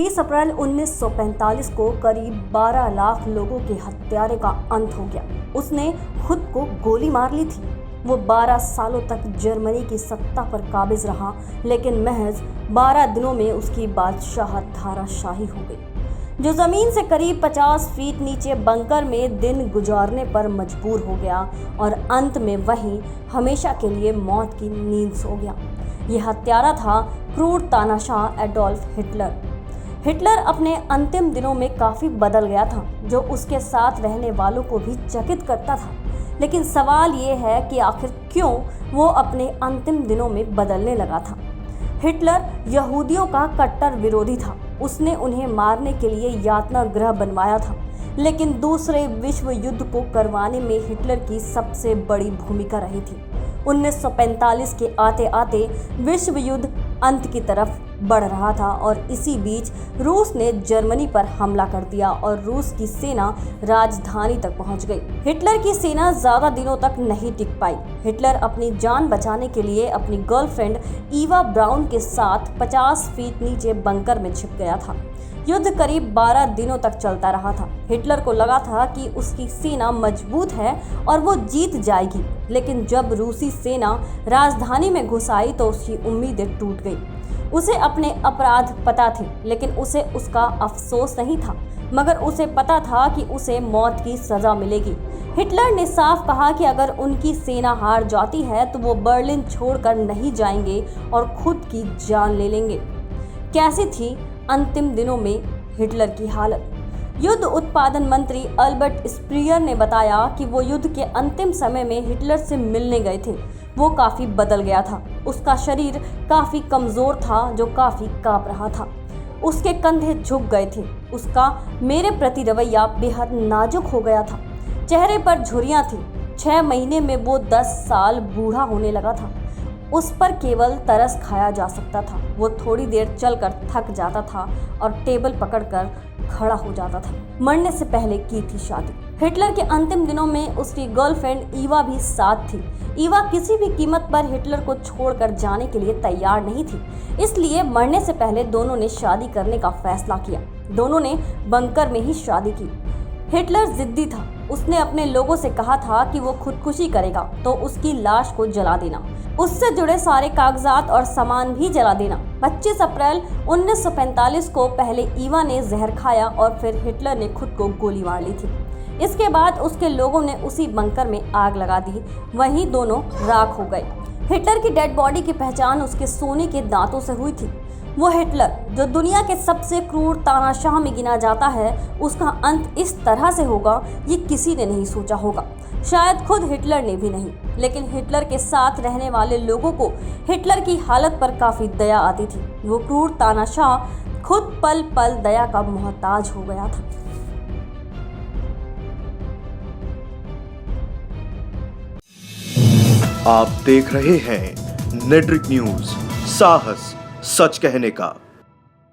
30 अप्रैल 1945 को करीब 12 लाख लोगों के हत्यारे का अंत हो गया। उसने खुद को गोली मार ली थी। वो 12 सालों तक जर्मनी की सत्ता पर काबिज रहा, लेकिन महज 12 दिनों में उसकी बादशाहत धाराशाही हो गई। जो जमीन से करीब 50 फीट नीचे बंकर में दिन गुजारने पर मजबूर हो गया और अंत में वहीं हमेशा के लिए मौत की नींद सो गया। ये हत्यारा था क्रूर तानाशाह एडोल्फ हिटलर। हिटलर अपने अंतिम दिनों में काफ़ी बदल गया था, जो उसके साथ रहने वालों को भी चकित करता था। लेकिन सवाल ये है कि आखिर क्यों वो अपने अंतिम दिनों में बदलने लगा था। हिटलर यहूदियों का कट्टर विरोधी था। उसने उन्हें मारने के लिए यातना गृह बनवाया था, लेकिन दूसरे विश्व युद्ध को करवाने में हिटलर की सबसे बड़ी भूमिका रही थी। 1945 के आते आते विश्व युद्ध अंत की तरफ बढ़ रहा था और इसी बीच रूस ने जर्मनी पर हमला कर दिया और रूस की सेना राजधानी तक पहुंच गई। हिटलर की सेना ज्यादा दिनों तक नहीं टिक पाई। हिटलर अपनी जान बचाने के लिए अपनी गर्लफ्रेंड ईवा ब्राउन के साथ 50 फीट नीचे बंकर में छिप गया था। युद्ध करीब 12 दिनों तक चलता रहा था। हिटलर को लगा था कि उसकी सेना मजबूत है और वो जीत जाएगी, लेकिन जब रूसी सेना राजधानी में घुस आई तो उसकी उम्मीदें टूट गई। उसे अपने अपराध पता थे, लेकिन उसे उसका अफसोस नहीं था, मगर उसे पता था कि उसे मौत की सजा मिलेगी। हिटलर ने साफ कहा कि अगर उनकी सेना हार जाती है तो वो बर्लिन छोड़कर नहीं जाएंगे और खुद की जान ले लेंगे। कैसी थी अंतिम दिनों में हिटलर की हालत? युद्ध उत्पादन मंत्री अल्बर्ट स्प्रीयर ने बताया कि वो युद्ध के अंतिम समय में हिटलर से मिलने गए थे। वो काफ़ी बदल गया था। उसका शरीर काफ़ी कमज़ोर था, जो काफ़ी काँप रहा था। उसके कंधे झुक गए थे। उसका मेरे प्रति रवैया बेहद नाजुक हो गया था। चेहरे पर झुर्रियाँ थी। 6 महीने में वो 10 साल बूढ़ा होने लगा था। उस पर केवल तरस खाया जा सकता था। वो थोड़ी देर चलकर थक जाता था और टेबल पकड़कर खड़ा हो जाता था। मरने से पहले की थी शादी। हिटलर के अंतिम दिनों में उसकी गर्लफ्रेंड ईवा भी साथ थी। ईवा किसी भी कीमत पर हिटलर को छोड़कर जाने के लिए तैयार नहीं थी, इसलिए मरने से पहले दोनों ने शादी करने का फैसला किया। दोनों ने बंकर में ही शादी की। हिटलर जिद्दी था। उसने अपने लोगों से कहा था कि वो खुदकुशी करेगा तो उसकी लाश को जला देना, उससे जुड़े सारे कागजात और सामान भी जला देना। 25 अप्रैल 1945 को पहले ईवा ने जहर खाया और फिर हिटलर ने खुद को गोली मार ली थी। इसके बाद उसके लोगों ने उसी बंकर में आग लगा दी। वहीं दोनों राख हो गए। हिटलर की डेड बॉडी की पहचान उसके सोने के दांतों से हुई थी। वो हिटलर जो दुनिया के सबसे क्रूर तानाशाह में गिना जाता है, उसका अंत इस तरह से होगा ये किसी ने नहीं सोचा होगा। शायद खुद हिटलर ने भी नहीं, लेकिन हिटलर के साथ रहने वाले लोगों को हिटलर की हालत पर काफ़ी दया आती थी। वो क्रूर तानाशाह खुद पल पल दया का मोहताज हो गया था। आप देख रहे हैं नेटरिक न्यूज, साहस सच कहने का।